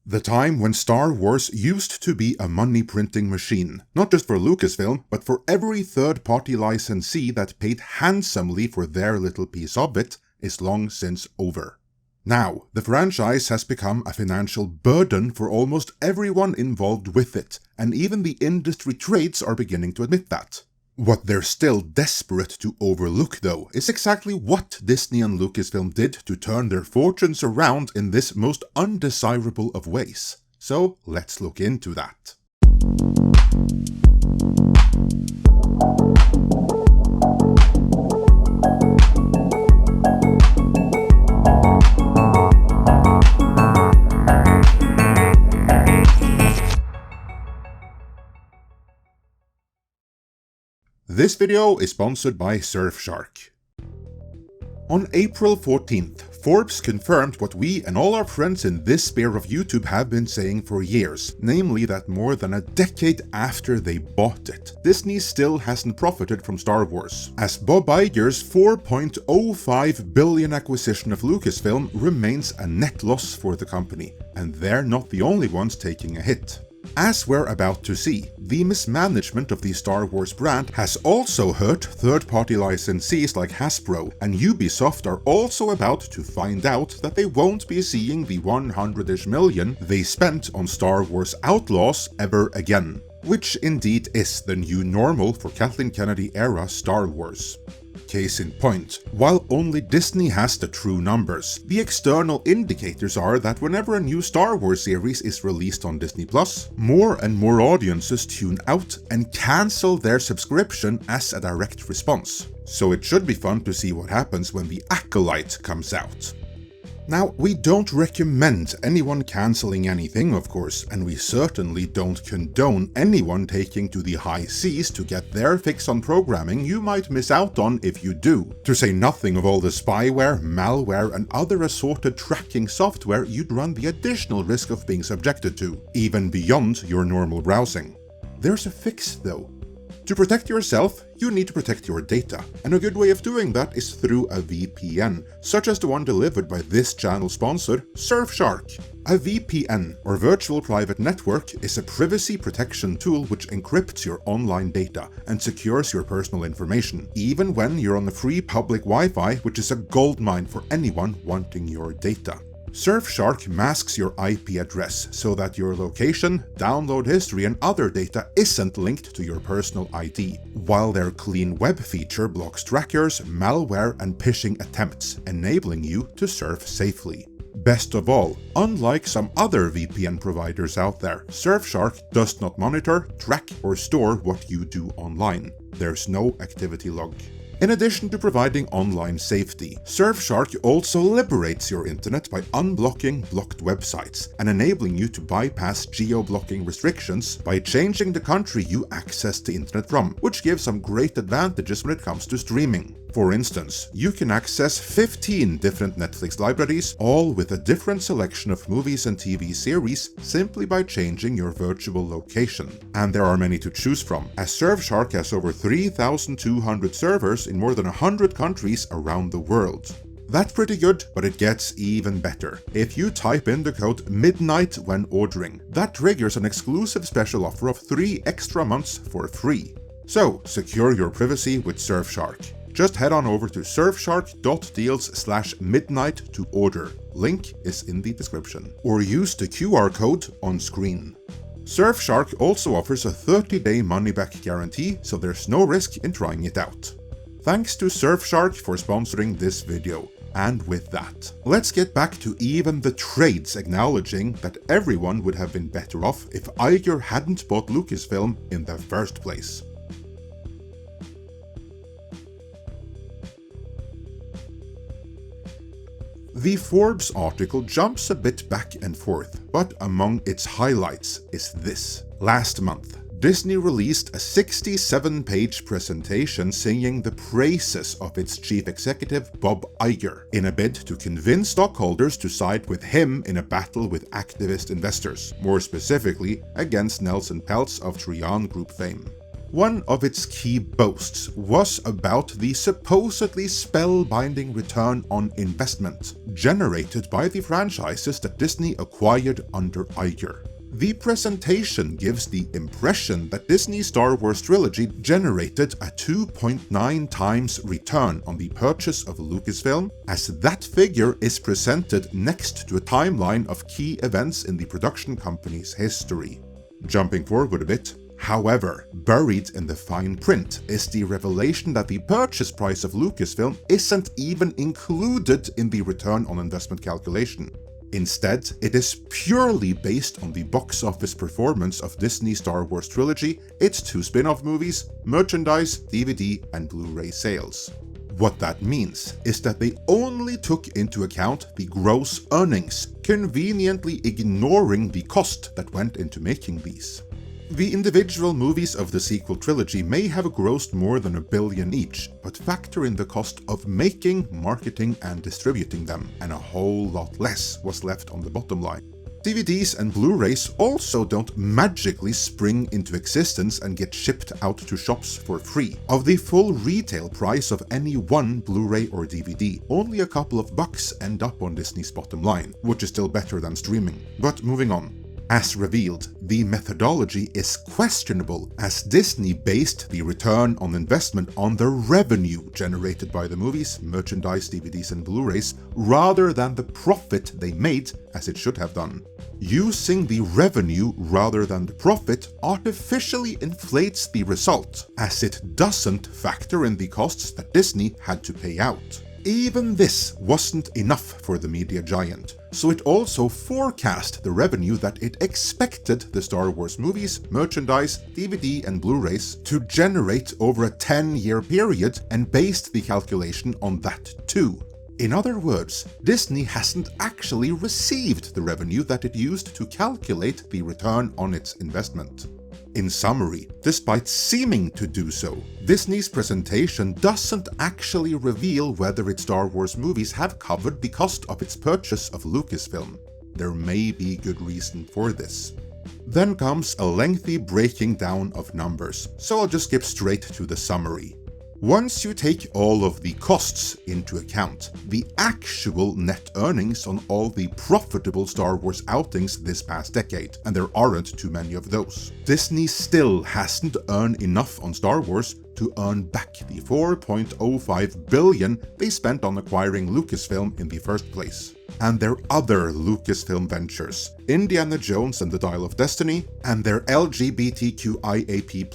The time when Star Wars used to be a money-printing machine, not just for Lucasfilm, but for every third-party licensee that paid handsomely for their little piece of it, is long since over. Now, the franchise has become a financial burden for almost everyone involved with it, and even the industry trades are beginning to admit that. What they're still desperate to overlook, though, is exactly what Disney and Lucasfilm did to turn their fortunes around in this most undesirable of ways. So let's look into that. This video is sponsored by Surfshark. On April 14th, Forbes confirmed what we and all our friends in this sphere of YouTube have been saying for years, namely that more than a decade after they bought it, Disney still hasn't profited from Star Wars, as Bob Iger's $4.05 billion acquisition of Lucasfilm remains a net loss for the company, and they're not the only ones taking a hit. As we're about to see, the mismanagement of the Star Wars brand has also hurt third-party licensees like Hasbro, and Ubisoft are also about to find out that they won't be seeing the 100-ish million they spent on Star Wars Outlaws ever again. Which indeed is the new normal for Kathleen Kennedy-era Star Wars. Case in point, while only Disney has the true numbers, the external indicators are that whenever a new Star Wars series is released on Disney+, more and more audiences tune out and cancel their subscription as a direct response. So it should be fun to see what happens when The Acolyte comes out. Now, we don't recommend anyone cancelling anything, of course, and we certainly don't condone anyone taking to the high seas to get their fix on programming you might miss out on if you do. To say nothing of all the spyware, malware, and other assorted tracking software you'd run the additional risk of being subjected to, even beyond your normal browsing. There's a fix, though. To protect yourself, you need to protect your data, and a good way of doing that is through a VPN, such as the one delivered by this channel sponsor, Surfshark. A VPN, or Virtual Private Network, is a privacy protection tool which encrypts your online data and secures your personal information, even when you're on the free public Wi-Fi, which is a goldmine for anyone wanting your data. Surfshark masks your IP address so that your location, download history, and other data isn't linked to your personal ID, while their Clean Web feature blocks trackers, malware, and phishing attempts, enabling you to surf safely. Best of all, unlike some other VPN providers out there, Surfshark does not monitor, track, or store what you do online. There's no activity log. In addition to providing online safety, Surfshark also liberates your internet by unblocking blocked websites and enabling you to bypass geo-blocking restrictions by changing the country you access the internet from, which gives some great advantages when it comes to streaming. For instance, you can access 15 different Netflix libraries, all with a different selection of movies and TV series, simply by changing your virtual location. And there are many to choose from, as Surfshark has over 3,200 servers in more than 100 countries around the world. That's pretty good, but it gets even better. If you type in the code MIDNIGHT when ordering, that triggers an exclusive special offer of 3 extra months for free. So, secure your privacy with Surfshark. Just head on over to surfshark.deals/midnight to order. Link is in the description. Or use the QR code on screen. Surfshark also offers a 30-day money-back guarantee, so there's no risk in trying it out. Thanks to Surfshark for sponsoring this video. And with that, let's get back to even the trades acknowledging that everyone would have been better off if Iger hadn't bought Lucasfilm in the first place. The Forbes article jumps a bit back and forth, but among its highlights is this. Last month, Disney released a 67-page presentation singing the praises of its chief executive Bob Iger, in a bid to convince stockholders to side with him in a battle with activist investors, more specifically against Nelson Peltz of Trian Group fame. One of its key boasts was about the supposedly spellbinding return on investment generated by the franchises that Disney acquired under Iger. The presentation gives the impression that Disney's Star Wars trilogy generated a 2.9 times return on the purchase of Lucasfilm, as that figure is presented next to a timeline of key events in the production company's history. Jumping forward a bit, however, buried in the fine print is the revelation that the purchase price of Lucasfilm isn't even included in the return on investment calculation. Instead, it is purely based on the box office performance of Disney's Star Wars trilogy, its 2 spin-off movies, merchandise, DVD, and Blu-ray sales. What that means is that they only took into account the gross earnings, conveniently ignoring the cost that went into making these. The individual movies of the sequel trilogy may have grossed more than $1 billion each, but factor in the cost of making, marketing, and distributing them, and a whole lot less was left on the bottom line. DVDs and Blu-rays also don't magically spring into existence and get shipped out to shops for free. Of the full retail price of any one Blu-ray or DVD, only a couple of bucks end up on Disney's bottom line, which is still better than streaming. But moving on. As revealed, the methodology is questionable, as Disney based the return on investment on the revenue generated by the movies, merchandise, DVDs, and Blu-rays, rather than the profit they made, as it should have done. Using the revenue rather than the profit artificially inflates the result, as it doesn't factor in the costs that Disney had to pay out. Even this wasn't enough for the media giant, so it also forecast the revenue that it expected the Star Wars movies, merchandise, DVD, and Blu-rays to generate over a 10-year period, and based the calculation on that too. In other words, Disney hasn't actually received the revenue that it used to calculate the return on its investment. In summary, despite seeming to do so, Disney's presentation doesn't actually reveal whether its Star Wars movies have covered the cost of its purchase of Lucasfilm. There may be good reason for this. Then comes a lengthy breaking down of numbers, so I'll just skip straight to the summary. Once you take all of the costs into account, the actual net earnings on all the profitable Star Wars outings this past decade, and there aren't too many of those, Disney still hasn't earned enough on Star Wars to earn back the $4.05 billion they spent on acquiring Lucasfilm in the first place. And their other Lucasfilm ventures, Indiana Jones and the Dial of Destiny, and their LGBTQIAP+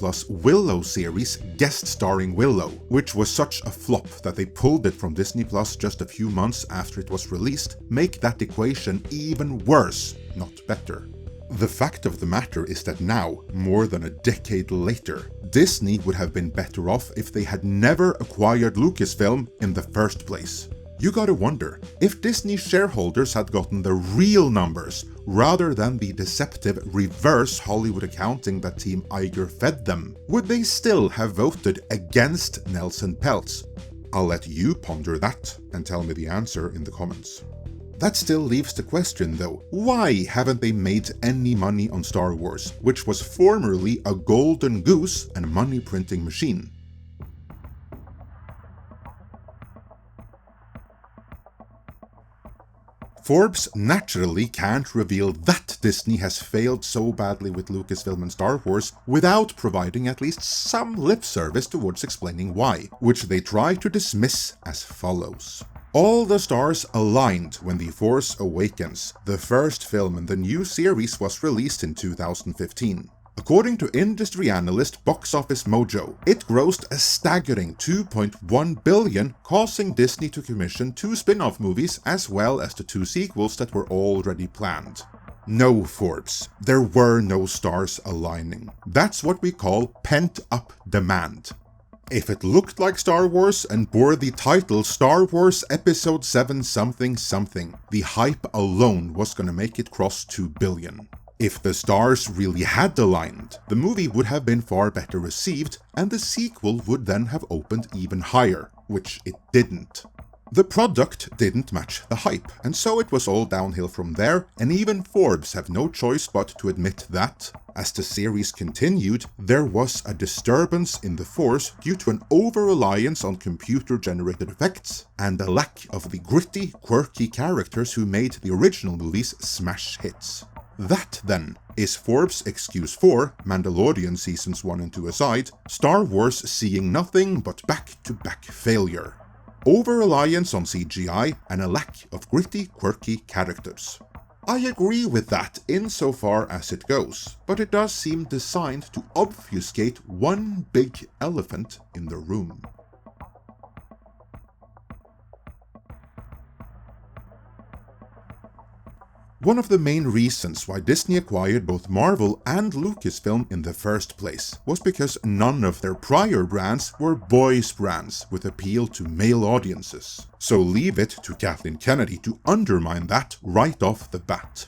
Willow series guest starring Willow, which was such a flop that they pulled it from Disney Plus just a few months after it was released, make that equation even worse, not better. The fact of the matter is that now, more than a decade later, Disney would have been better off if they had never acquired Lucasfilm in the first place. You gotta wonder, if Disney shareholders had gotten the real numbers rather than the deceptive reverse Hollywood accounting that Team Iger fed them, would they still have voted against Nelson Peltz? I'll let you ponder that and tell me the answer in the comments. That still leaves the question though, why haven't they made any money on Star Wars, which was formerly a golden goose and money printing machine? Forbes naturally can't reveal that Disney has failed so badly with Lucasfilm and Star Wars without providing at least some lip service towards explaining why, which they try to dismiss as follows. All the stars aligned when The Force Awakens, the first film in the new series, was released in 2015. According to industry analyst Box Office Mojo, it grossed a staggering $2.1 billion, causing Disney to commission 2 spin-off movies as well as the 2 sequels that were already planned. No, Forbes, there were no stars aligning. That's what we call pent-up demand. If it looked like Star Wars and bore the title Star Wars Episode 7 something something, the hype alone was gonna make it cross 2 billion. If the stars really had aligned, the movie would have been far better received, and the sequel would then have opened even higher, which it didn't. The product didn't match the hype, and so it was all downhill from there, and even Forbes have no choice but to admit that, as the series continued, there was a disturbance in the force due to an over-reliance on computer-generated effects, and a lack of the gritty, quirky characters who made the original movies smash hits. That, then, is Forbes' excuse for, Mandalorian Seasons 1 and 2 aside, Star Wars seeing nothing but back-to-back failure. Over-reliance on CGI and a lack of gritty, quirky characters. I agree with that insofar as it goes, but it does seem designed to obfuscate one big elephant in the room. One of the main reasons why Disney acquired both Marvel and Lucasfilm in the first place was because none of their prior brands were boys' brands with appeal to male audiences. So leave it to Kathleen Kennedy to undermine that right off the bat.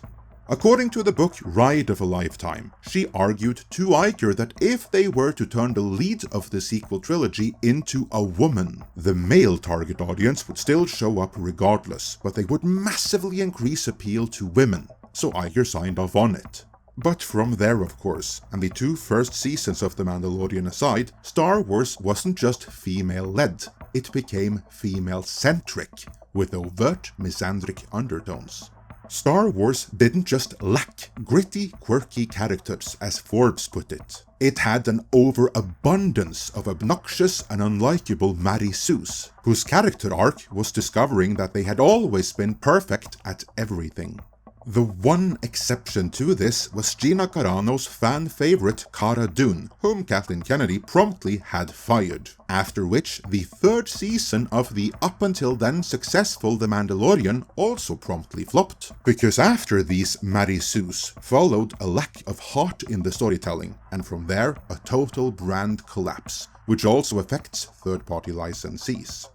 According to the book Ride of a Lifetime, she argued to Iger that if they were to turn the lead of the sequel trilogy into a woman, the male target audience would still show up regardless, but they would massively increase appeal to women, so Iger signed off on it. But from there, of course, and the 2 first seasons of The Mandalorian aside, Star Wars wasn't just female-led, it became female-centric, with overt misandric undertones. Star Wars didn't just lack gritty, quirky characters, as Forbes put it. It had an overabundance of obnoxious and unlikable Mary Sues, whose character arc was discovering that they had always been perfect at everything. The one exception to this was Gina Carano's fan favorite Cara Dune, whom Kathleen Kennedy promptly had fired, after which the 3rd season of the up until then successful The Mandalorian also promptly flopped, because after these Mary Sues followed a lack of heart in the storytelling, and from there a total brand collapse, which also affects third-party licensees.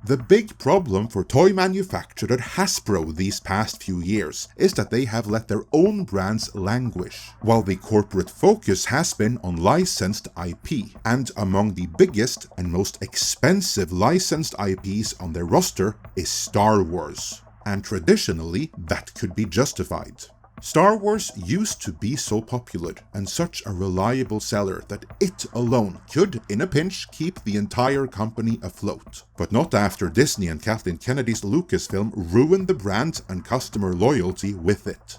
The big problem for toy manufacturer Hasbro these past few years is that they have let their own brands languish, while the corporate focus has been on licensed IP, and among the biggest and most expensive licensed IPs on their roster is Star Wars, and traditionally that could be justified. Star Wars used to be so popular and such a reliable seller that it alone could, in a pinch, keep the entire company afloat. But not after Disney and Kathleen Kennedy's Lucasfilm ruined the brand and customer loyalty with it.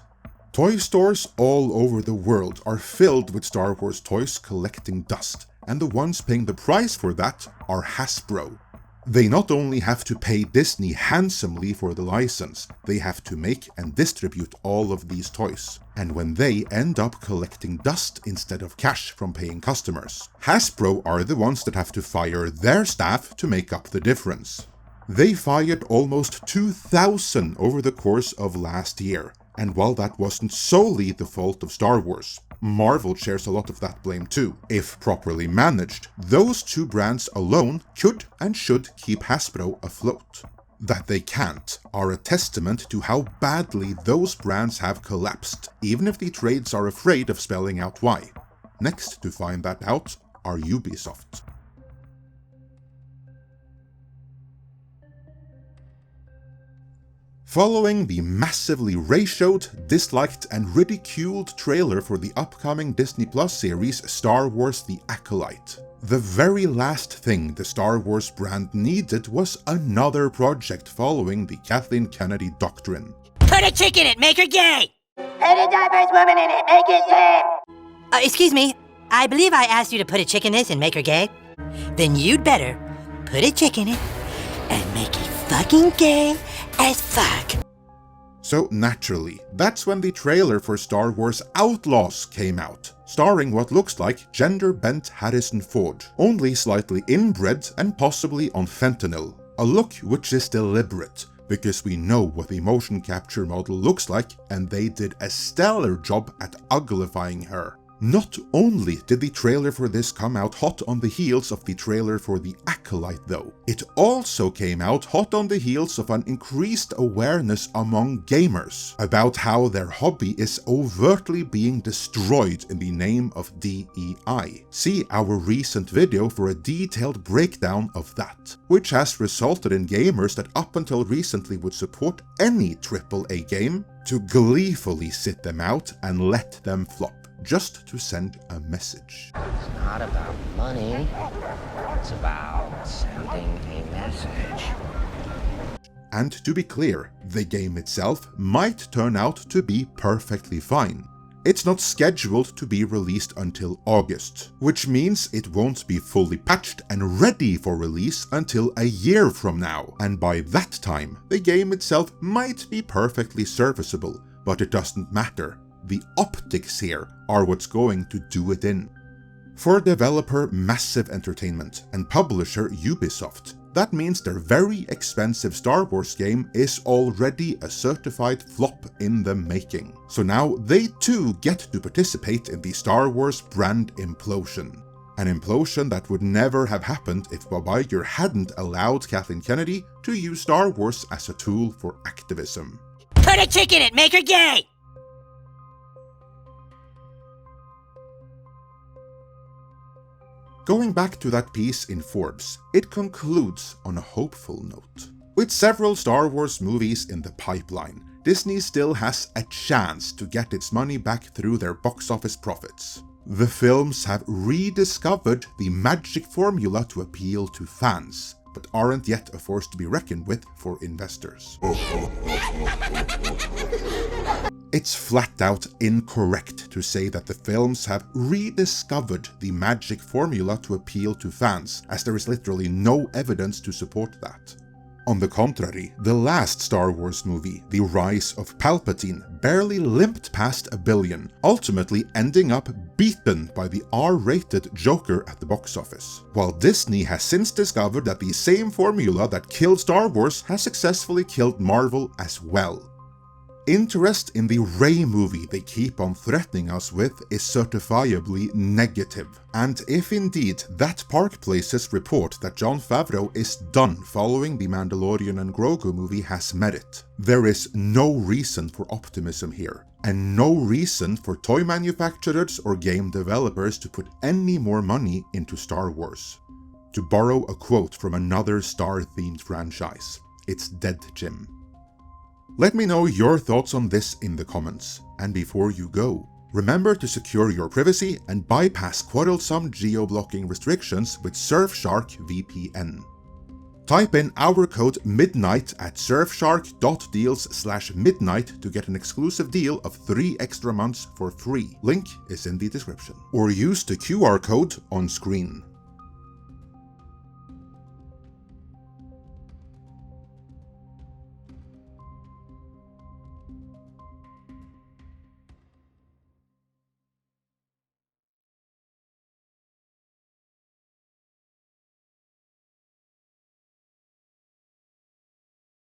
Toy stores all over the world are filled with Star Wars toys collecting dust, and the ones paying the price for that are Hasbro. They not only have to pay Disney handsomely for the license, they have to make and distribute all of these toys. And when they end up collecting dust instead of cash from paying customers, Hasbro are the ones that have to fire their staff to make up the difference. They fired almost 2,000 over the course of last year, and while that wasn't solely the fault of Star Wars, Marvel shares a lot of that blame too. If properly managed, those 2 brands alone could and should keep Hasbro afloat. That they can't are a testament to how badly those brands have collapsed, even if the trades are afraid of spelling out why. Next to find that out are Ubisoft. Following the massively ratioed, disliked, and ridiculed trailer for the upcoming Disney Plus series Star Wars The Acolyte, the very last thing the Star Wars brand needed was another project following the Kathleen Kennedy doctrine. Put a chick in it, make her gay! Put a diverse woman in it, make it gay! Excuse me, I believe I asked you to put a chick in this and make her gay? Then you'd better put a chick in it and make it fucking gay as fuck. So naturally, that's when the trailer for Star Wars Outlaws came out, starring what looks like gender-bent Harrison Ford, only slightly inbred and possibly on fentanyl. A look which is deliberate, because we know what the motion capture model looks like and they did a stellar job at uglifying her. Not only did the trailer for this come out hot on the heels of the trailer for The Acolyte though, it also came out hot on the heels of an increased awareness among gamers about how their hobby is overtly being destroyed in the name of DEI. See our recent video for a detailed breakdown of that, which has resulted in gamers that up until recently would support any AAA game to gleefully sit them out and let them flop, just to send a message. It's not about money, it's about sending a message. And to be clear, the game itself might turn out to be perfectly fine. It's not scheduled to be released until August, which means it won't be fully patched and ready for release until a year from now, and by that time, the game itself might be perfectly serviceable, but it doesn't matter. The optics here are what's going to do it in. For developer Massive Entertainment and publisher Ubisoft, that means their very expensive Star Wars game is already a certified flop in the making. So now they too get to participate in the Star Wars brand implosion. An implosion that would never have happened if Bob Iger hadn't allowed Kathleen Kennedy to use Star Wars as a tool for activism. Put a chick in it, make her gay! Going back to that piece in Forbes, it concludes on a hopeful note. With several Star Wars movies in the pipeline, Disney still has a chance to get its money back through their box office profits. The films have rediscovered the magic formula to appeal to fans, but aren't yet a force to be reckoned with for investors. It's flat out incorrect to say that the films have rediscovered the magic formula to appeal to fans, as there is literally no evidence to support that. On the contrary, the last Star Wars movie, The Rise of Palpatine, barely limped past $1 billion, ultimately ending up beaten by the R-rated Joker at the box office. While Disney has since discovered that the same formula that killed Star Wars has successfully killed Marvel as well. Interest in the Rey movie they keep on threatening us with is certifiably negative, and if indeed that Park Place's report that Jon Favreau is done following the Mandalorian and Grogu movie has merit, there is no reason for optimism here, and no reason for toy manufacturers or game developers to put any more money into Star Wars. To borrow a quote from another Star-themed franchise, it's dead, Jim. Let me know your thoughts on this in the comments, and before you go, remember to secure your privacy and bypass quarrelsome geo-blocking restrictions with Surfshark VPN. Type in our code MIDNIGHT at surfshark.deals/midnight to get an exclusive deal of 3 extra months for free. Link is in the description. Or use the QR code on screen.